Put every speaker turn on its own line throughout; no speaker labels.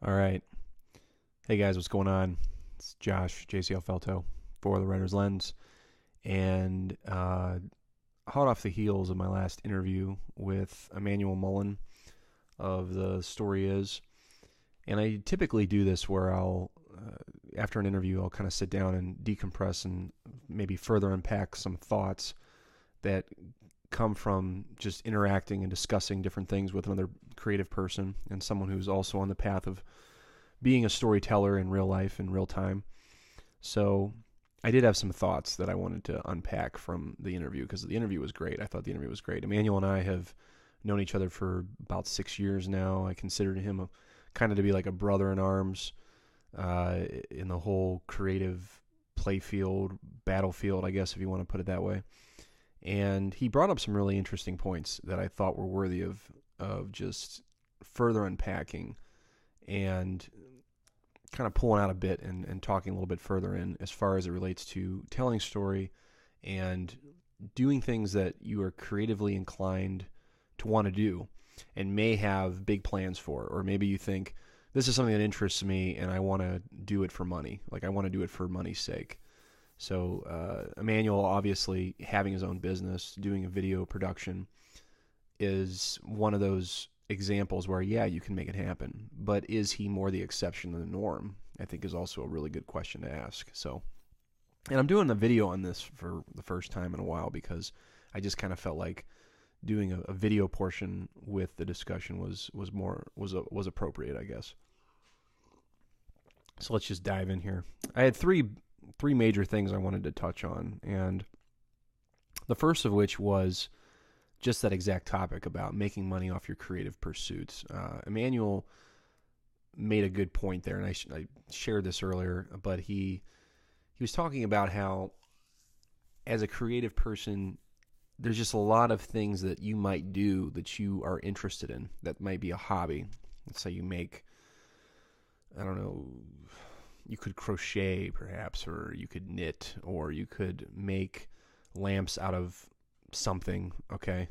All right. Hey guys, what's going on? It's Josh, JCL Felto for the Writer's Lens. And hot off the heels of my last interview with Immanuel Mullen of The Story Is. And I typically do this where after an interview, I'll kind of sit down and decompress and maybe further unpack some thoughts that come from just interacting and discussing different things with another creative person and someone who's also on the path of being a storyteller in real life, in real time. So I did have some thoughts that I wanted to unpack from the interview because the interview was great. I thought the interview was great. Emmanuel and I have known each other for about 6 years now. I considered him kind of to be like a brother in arms in the whole creative playfield, battlefield, I guess, if you want to put it that way. And he brought up some really interesting points that I thought were worthy of just further unpacking and kind of pulling out a bit and talking a little bit further in as far as it relates to telling story and doing things that you are creatively inclined to want to do and may have big plans for. Or maybe you think, this is something that interests me and I want to do it for money. Like I want to do it for money's sake. So Emmanuel, obviously, having his own business, doing a video production, is one of those examples where, yeah, you can make it happen. But is he more the exception than the norm? I think is also a really good question to ask. So, and I'm doing a video on this for the first time in a while because I just kind of felt like doing a video portion with the discussion was appropriate, I guess. So let's just dive in here. I had three major things I wanted to touch on, and the first of which was just that exact topic about making money off your creative pursuits. Emmanuel made a good point there, and I shared this earlier, but he was talking about how as a creative person, there's just a lot of things that you might do that you are interested in that might be a hobby. Let's say you make, I don't know, you could crochet perhaps, or you could knit, or you could make lamps out of something, okay?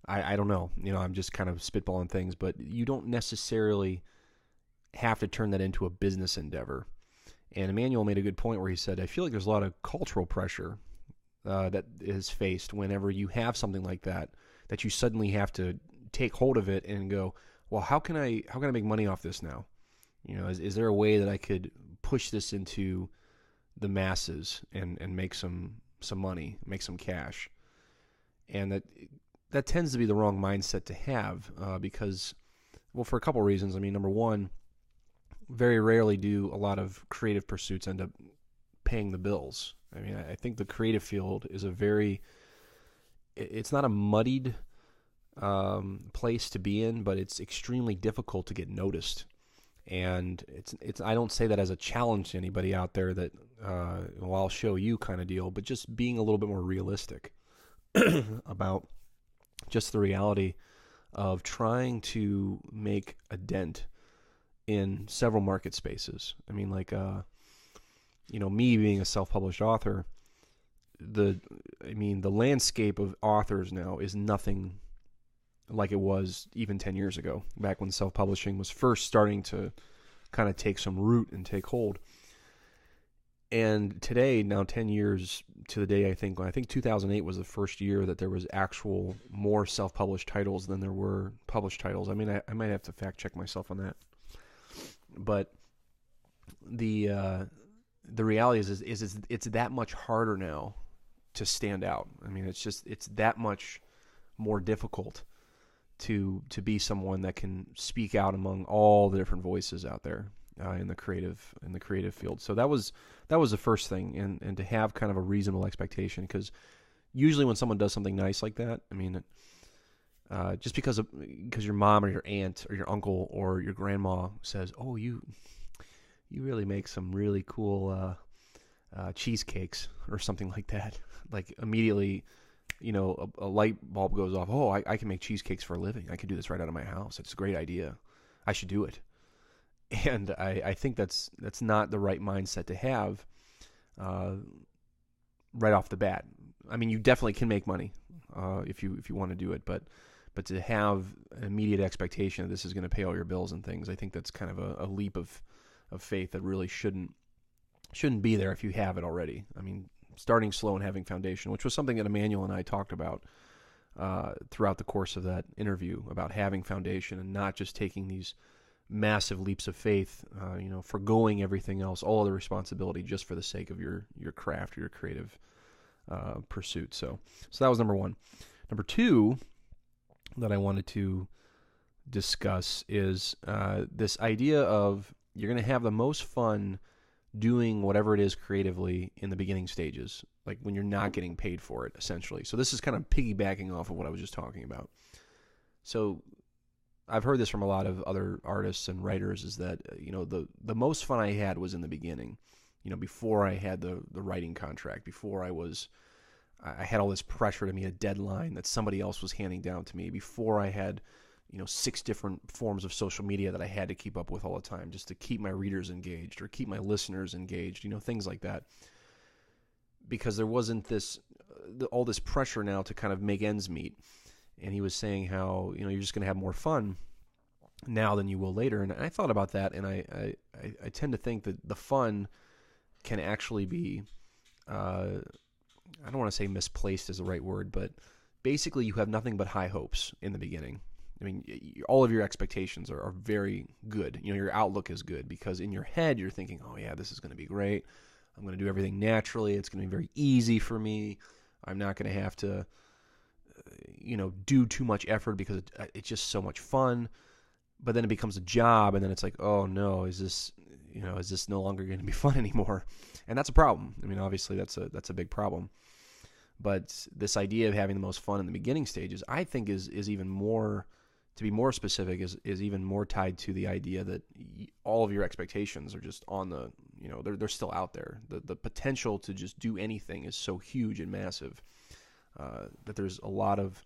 I don't know. I'm just kind of spitballing things, but you don't necessarily have to turn that into a business endeavor. And Emmanuel made a good point where he said, I feel like there's a lot of cultural pressure that is faced whenever you have something like that you suddenly have to take hold of it and go, well, how can I make money off this now? Is there a way that I could push this into the masses and make some money, make some cash? And that tends to be the wrong mindset to have because, well, for a couple reasons. I mean, number one, very rarely do a lot of creative pursuits end up paying the bills. I mean, I think the creative field is it's not a muddied place to be in, but it's extremely difficult to get noticed. And it's I don't say that as a challenge to anybody out there that well, I'll show you kind of deal, but just being a little bit more realistic about just the reality of trying to make a dent in several market spaces. I mean, like me being a self-published author, the landscape of authors now is nothing like it was even 10 years ago, back when self-publishing was first starting to kind of take some root and take hold. And today, now 10 years to the day, I think 2008 was the first year that there was actual more self-published titles than there were published titles. I mean, I might have to fact check myself on that. But the reality is it's that much harder now to stand out. I mean, it's that much more difficult to be someone that can speak out among all the different voices out there in the creative field. So that was the first thing, and to have kind of a reasonable expectation, because usually when someone does something nice like that, I mean, just because your mom or your aunt or your uncle or your grandma says, "Oh, you really make some really cool cheesecakes," or something like that, like immediately, a light bulb goes off. Oh, I can make cheesecakes for a living. I can do this right out of my house. It's a great idea. I should do it. And I think that's not the right mindset to have right off the bat. I mean, you definitely can make money if you want to do it, but But to have an immediate expectation that this is going to pay all your bills and things, I think that's kind of a leap of faith that really shouldn't be there if you have it already. I mean, starting slow and having foundation, which was something that Immanuel and I talked about throughout the course of that interview, about having foundation and not just taking these massive leaps of faith, forgoing everything else, all the responsibility just for the sake of your craft or your creative pursuit. So that was number one. Number two that I wanted to discuss is this idea of you're going to have the most fun doing whatever it is creatively in the beginning stages, like when you're not getting paid for it, essentially. So this is kind of piggybacking off of what I was just talking about. So I've heard this from a lot of other artists and writers, is that the most fun I had was in the beginning, before I had the writing contract, before I had all this pressure to meet a deadline that somebody else was handing down to me, before I had 6 different forms of social media that I had to keep up with all the time just to keep my readers engaged or keep my listeners engaged, things like that. Because there wasn't all this pressure now to kind of make ends meet. And he was saying how, you're just going to have more fun now than you will later. And I thought about that, and I tend to think that the fun can actually be, I don't want to say misplaced is the right word, but basically you have nothing but high hopes in the beginning. I mean, all of your expectations are very good. Your outlook is good because in your head you're thinking, oh yeah, this is going to be great. I'm going to do everything naturally. It's going to be very easy for me. I'm not going to have to, do too much effort because it's just so much fun. But then it becomes a job, and then it's like, oh no, is this no longer going to be fun anymore? And that's a problem. I mean, obviously that's a big problem. But this idea of having the most fun in the beginning stages, I think is even more, to be more specific, is even more tied to the idea that all of your expectations are just on the, they're still out there. The potential to just do anything is so huge and massive that there's a lot of,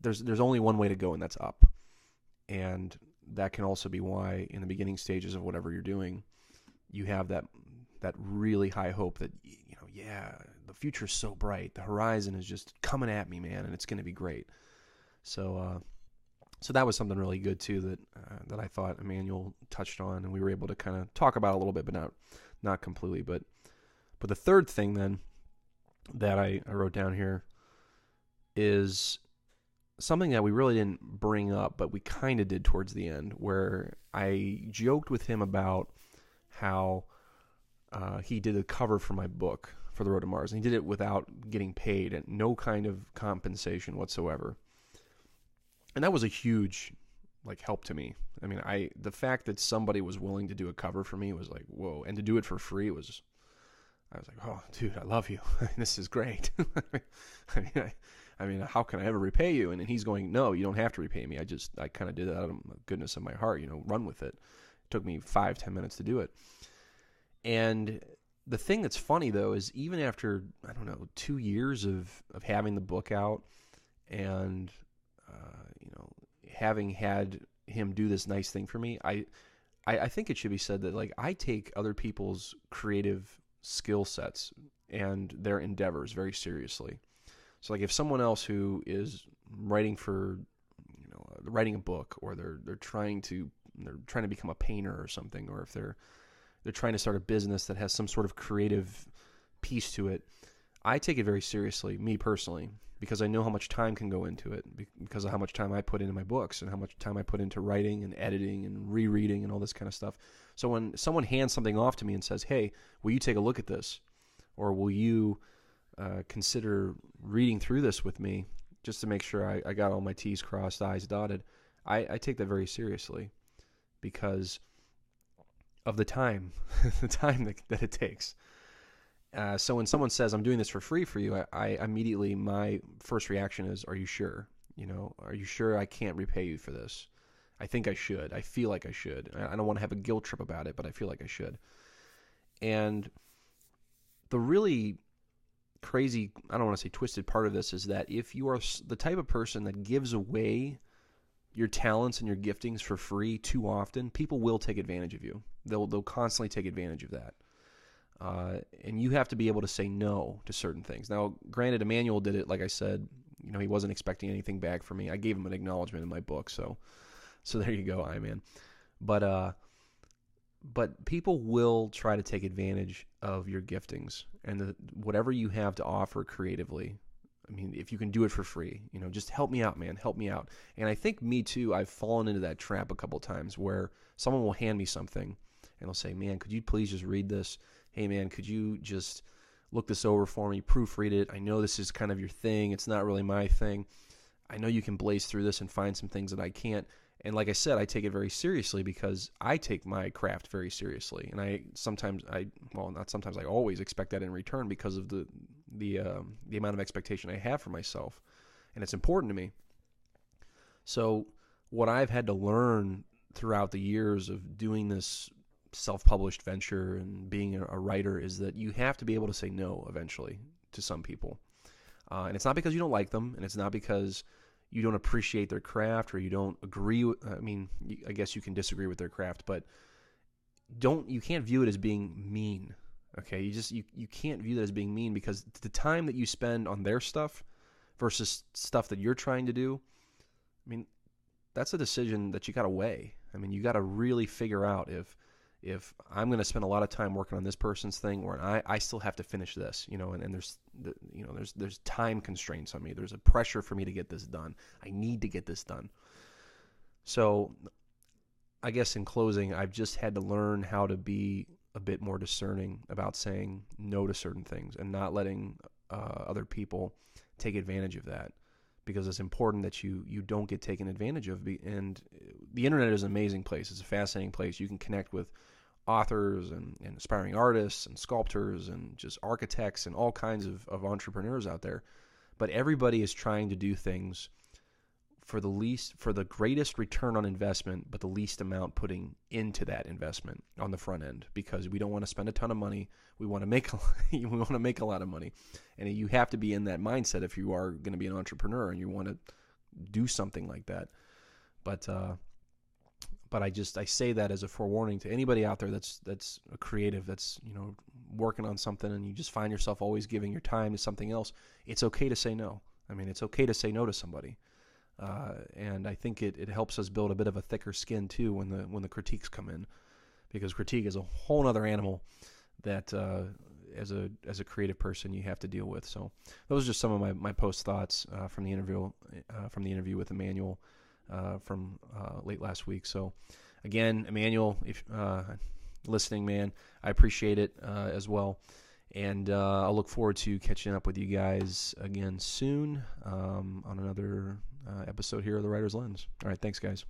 there's only one way to go, and that's up. And that can also be why in the beginning stages of whatever you're doing, you have that really high hope that, the future's so bright. The horizon is just coming at me, man, and it's going to be great. So that was something really good too that I thought Immanuel touched on, and we were able to kind of talk about a little bit, but not completely. But the third thing then that I wrote down here is something that we really didn't bring up, but we kind of did towards the end, where I joked with him about how he did a cover for my book, For the Road to Mars, and he did it without getting paid and no kind of compensation whatsoever. And that was a huge help to me. I mean, the fact that somebody was willing to do a cover for me was like, whoa, and to do it for free I was like, oh, dude, I love you. This is great. I mean, how can I ever repay you? And he's going, no, you don't have to repay me. I kind of did it out of the goodness of my heart, run with it. It took me 5-10 minutes to do it. And the thing that's funny, though, is even after, 2 years of having the book out and, having had him do this nice thing for me, I think it should be said that, I take other people's creative skill sets and their endeavors very seriously. So, if someone else who is writing writing a book, or they're trying to become a painter or something, or if they're trying to start a business that has some sort of creative piece to it, I take it very seriously, me personally, because I know how much time can go into it, because of how much time I put into my books and how much time I put into writing and editing and rereading and all this kind of stuff. So when someone hands something off to me and says, hey, will you take a look at this? Or will you consider reading through this with me just to make sure I got all my T's crossed, I's dotted? I take that very seriously because of the time, the time that it takes. So when someone says, I'm doing this for free for you, I immediately, my first reaction is, are you sure? Are you sure I can't repay you for this? I think I should. I feel like I should. I don't want to have a guilt trip about it, but I feel like I should. And the really crazy, I don't want to say twisted part of this is that if you are the type of person that gives away your talents and your giftings for free too often, people will take advantage of you. They'll constantly take advantage of that. And you have to be able to say no to certain things. Now, granted, Immanuel did it, like I said, he wasn't expecting anything back from me. I gave him an acknowledgement in my book, so there you go, I-Man. But people will try to take advantage of your giftings and whatever you have to offer creatively. I mean, if you can do it for free, just help me out, man. Help me out. And I think me too, I've fallen into that trap a couple times where someone will hand me something and they'll say, man, could you please just read this? Hey, man, could you just look this over for me, proofread it? I know this is kind of your thing. It's not really my thing. I know you can blaze through this and find some things that I can't. And like I said, I take it very seriously because I take my craft very seriously. And I always expect that in return because of the amount of expectation I have for myself. And it's important to me. So what I've had to learn throughout the years of doing this self-published venture and being a writer is that you have to be able to say no eventually to some people. And it's not because you don't like them, and it's not because you don't appreciate their craft or you don't agree with, I guess you can disagree with their craft, but you can't view it as being mean. Okay, you can't view that as being mean because the time that you spend on their stuff versus stuff that you're trying to do, that's a decision that you got to weigh. You got to really figure out if I'm going to spend a lot of time working on this person's thing, or I still have to finish this, and there's time constraints on me. There's a pressure for me to get this done. I need to get this done. So I guess in closing, I've just had to learn how to be a bit more discerning about saying no to certain things and not letting other people take advantage of that, because it's important that you don't get taken advantage of. And the internet is an amazing place. It's a fascinating place. You can connect with authors and aspiring artists and sculptors and just architects and all kinds of entrepreneurs out there. But everybody is trying to do things for the greatest return on investment, but the least amount putting into that investment on the front end, because we don't want to spend a ton of money. We want to make a lot of money. And you have to be in that mindset if you are going to be an entrepreneur and you want to do something like that. But I say that as a forewarning to anybody out there that's a creative, that's working on something, and you just find yourself always giving your time to something else. It's okay to say no. It's okay to say no to somebody, and I think it helps us build a bit of a thicker skin too when the critiques come in, because critique is a whole other animal that as a creative person you have to deal with. So those are just some of my post thoughts from the interview with Immanuel. From late last week. So again, Immanuel, if listening, man, I appreciate it as well. And I'll look forward to catching up with you guys again soon on another episode here of The Writer's Lens. All right, thanks, guys.